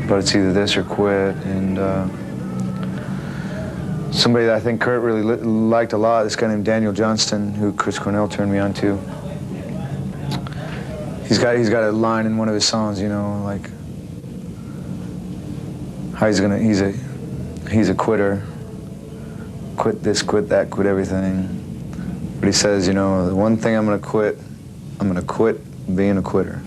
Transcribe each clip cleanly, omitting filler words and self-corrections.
but it's either this or quit. And somebody that I think Kurt really liked a lot, this guy named Daniel Johnston, who Chris Cornell turned me on to. He's got a line in one of his songs, you know, like how he's a quitter. Quit this, quit that, quit everything. But he says, you know, the one thing I'm gonna quit being a quitter.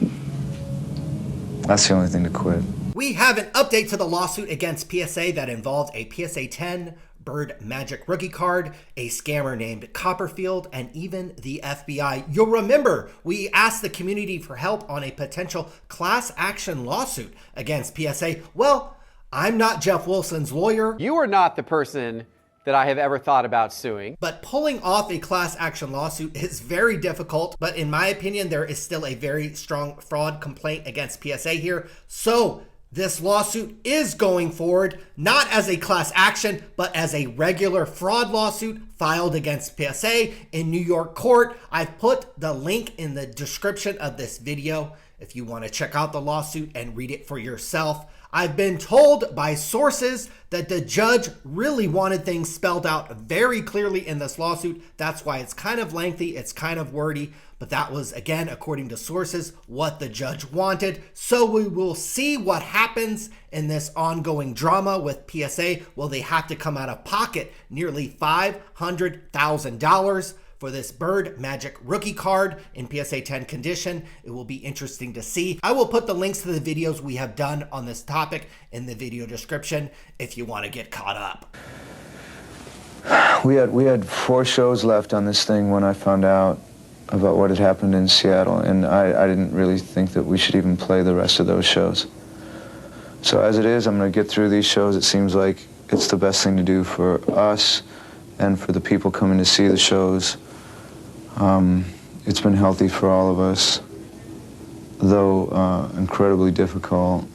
That's the only thing to quit. We have an update to the lawsuit against PSA that involved a PSA 10 Bird Magic rookie card, a scammer named Copperfield, and even the FBI. You'll remember we asked the community for help on a potential class action lawsuit against PSA. Well, I'm not Jeff Wilson's lawyer. You are not the person that I have ever thought about suing. But pulling off a class action lawsuit is very difficult, but in my opinion, there is still a very strong fraud complaint against PSA here. So this lawsuit is going forward, not as a class action, but as a regular fraud lawsuit filed against PSA in New York court. I've put the link in the description of this video if you want to check out the lawsuit and read it for yourself. I've been told by sources that the judge really wanted things spelled out very clearly in this lawsuit. That's why it's kind of lengthy, it's kind of wordy, but that was, again, according to sources, what the judge wanted. So we will see what happens in this ongoing drama with PSA. Will they have to come out of pocket nearly $500,000 for this Bird Magic rookie card in PSA 10 condition? It will be interesting to see. I will put the links to the videos we have done on this topic in the video description if you want to get caught up. We had 4 shows left on this thing when I found out about what had happened in Seattle, and I didn't really think that we should even play the rest of those shows. So as it is, I'm going to get through these shows. It seems like it's the best thing to do for us and for the people coming to see the shows. It's been healthy for all of us, though incredibly difficult.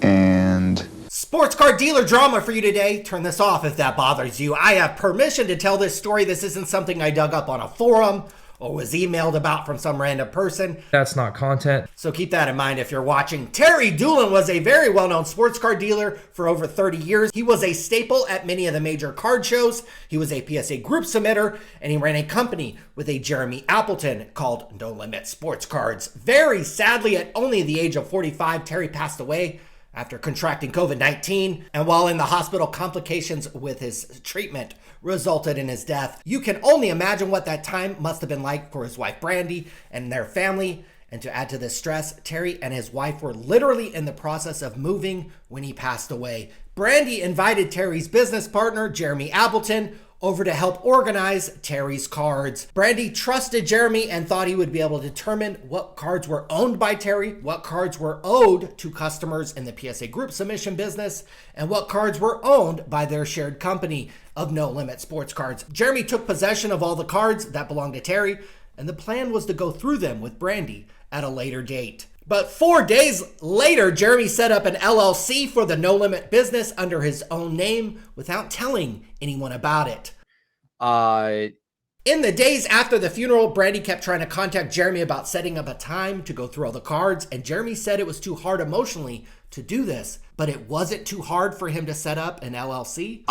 And sports card dealer drama for you today. Turn this off if that bothers you. I have permission to tell this story. This isn't something I dug up on a forum or was emailed about from some random person. That's not content. So keep that in mind if you're watching. Terry Dulin was a very well-known sports card dealer for over 30 years. He was a staple at many of the major card shows. He was a PSA group submitter, and he ran a company with a Jeremy Appleton called No Limit Sports Cards. Very sadly, at only the age of 45, Terry passed away after contracting COVID-19, and while in the hospital, complications with his treatment resulted in his death. You can only imagine what that time must have been like for his wife Brandy and their family. And to add to this stress, Terry and his wife were literally in the process of moving when he passed away. Brandy invited Terry's business partner, Jeremy Appleton, over to help organize Terry's cards. Brandy trusted Jeremy and thought he would be able to determine what cards were owned by Terry, what cards were owed to customers in the PSA group submission business, and what cards were owned by their shared company of No Limit Sports Cards. Jeremy took possession of all the cards that belonged to Terry, and the plan was to go through them with Brandy at a later date. But 4 days later, Jeremy set up an LLC for the No Limit business under his own name without telling anyone about it. In the days after the funeral, Brandy kept trying to contact Jeremy about setting up a time to go through all the cards, and Jeremy said it was too hard emotionally to do this, but it wasn't too hard for him to set up an LLC.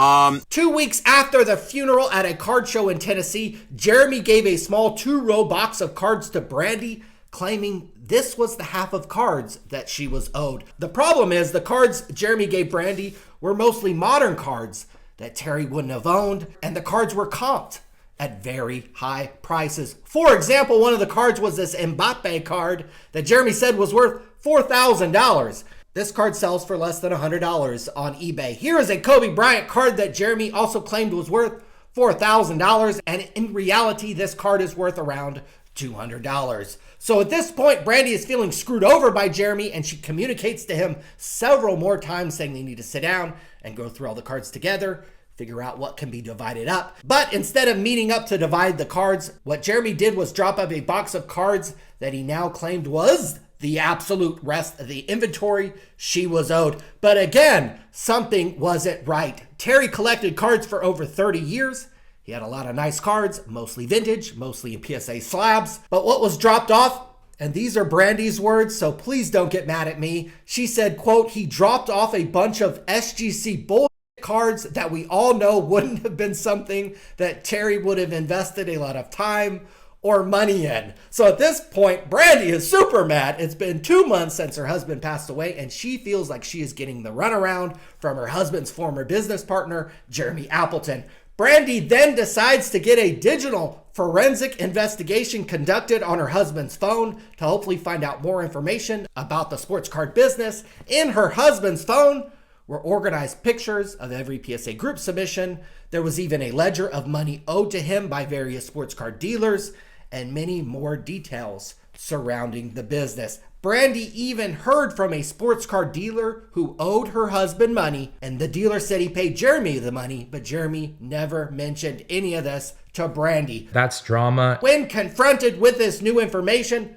2 weeks after the funeral at a card show in Tennessee, Jeremy gave a small 2-row box of cards to Brandy, claiming this was the half of cards that she was owed. The problem is the cards Jeremy gave Brandy were mostly modern cards that Terry wouldn't have owned, and the cards were comped at very high prices. For example, one of the cards was this Mbappe card that Jeremy said was worth $4,000. This card sells for less than $100 on eBay. Here is a Kobe Bryant card that Jeremy also claimed was worth $4,000, and in reality, this card is worth around $200. So at this point, Brandy is feeling screwed over by Jeremy, and she communicates to him several more times saying they need to sit down and go through all the cards together, figure out what can be divided up. But instead of meeting up to divide the cards, what Jeremy did was drop up a box of cards that he now claimed was the absolute rest of the inventory she was owed. But again, something wasn't right. Terry collected cards for over 30 years. He had a lot of nice cards, mostly vintage, mostly in PSA slabs. But what was dropped off And these are Brandy's words, so please don't get mad at me. She said, quote, he dropped off a bunch of SGC bullshit cards that we all know wouldn't have been something that Terry would have invested a lot of time or money in. So at this point, Brandy is super mad. It's been 2 months since her husband passed away, and she feels like she is getting the runaround from her husband's former business partner, Jeremy Appleton. Brandy then decides to get a digital forensic investigation conducted on her husband's phone to hopefully find out more information about the sports card business. In her husband's phone were organized pictures of every PSA group submission. There was even a ledger of money owed to him by various sports card dealers and many more details surrounding the business. Brandy even heard from a sports card dealer who owed her husband money, and the dealer said he paid Jeremy the money, but Jeremy never mentioned any of this to Brandy. That's drama. When confronted with this new information,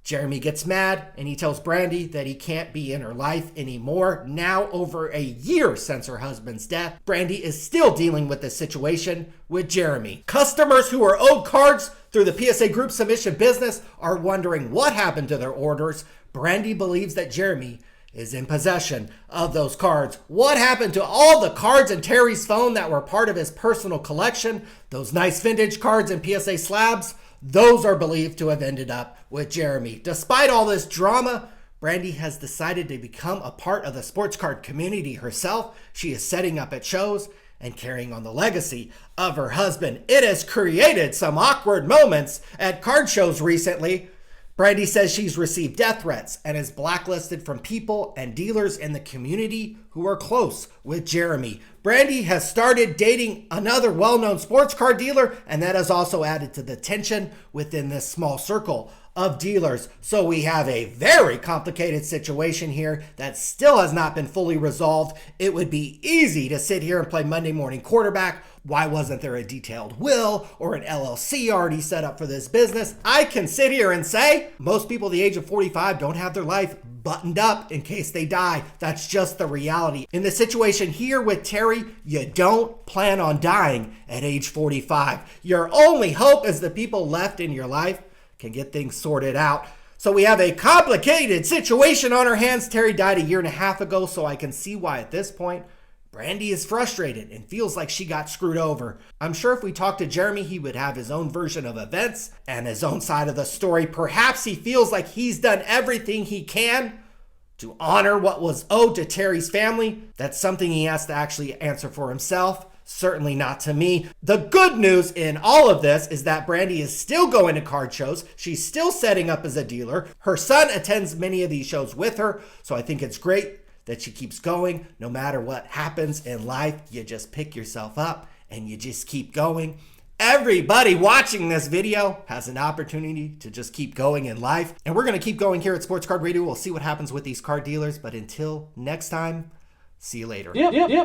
Jeremy gets mad and he tells Brandy that he can't be in her life anymore. Now, over a year since her husband's death, Brandy is still dealing with this situation with Jeremy. Customers who are owed cards through the PSA group submission business are wondering what happened to their orders. Brandy believes that Jeremy is in possession of those cards. What happened to all the cards in Terry's phone that were part of his personal collection? Those nice vintage cards and PSA slabs? Those are believed to have ended up with Jeremy. Despite all this drama, Brandy has decided to become a part of the sports card community herself. She is setting up at shows and carrying on the legacy of her husband. It has created some awkward moments at card shows recently. Brandy says she's received death threats and is blacklisted from people and dealers in the community who are close with Jeremy. Brandy has started dating another well-known sports card dealer, and that has also added to the tension within this small circle of dealers. So we have a very complicated situation here that still has not been fully resolved. It would be easy to sit here and play Monday morning quarterback. Why wasn't there a detailed will or an LLC already set up for this business? I can sit here and say most people at the age of 45 don't have their life buttoned up in case they die. That's just the reality. In the situation here with Terry, you don't plan on dying at age 45. Your only hope is the people left in your life can get things sorted out. So we have a complicated situation on our hands. Terry died a year and a half ago, so I can see why at this point Brandy is frustrated and feels like she got screwed over. I'm sure if we talked to Jeremy, he would have his own version of events and his own side of the story. Perhaps he feels like he's done everything he can to honor what was owed to Terry's family. That's something he has to actually answer for himself. Certainly not to me. The good news in all of this is that Brandy is still going to card shows. She's still setting up as a dealer. Her son attends many of these shows with her, so I think it's great that she keeps going. No matter what happens in life, you just pick yourself up and you just keep going. Everybody watching this video has an opportunity to just keep going in life. And we're going to keep going here at Sports Card Radio. We'll see what happens with these card dealers. But until next time, see you later.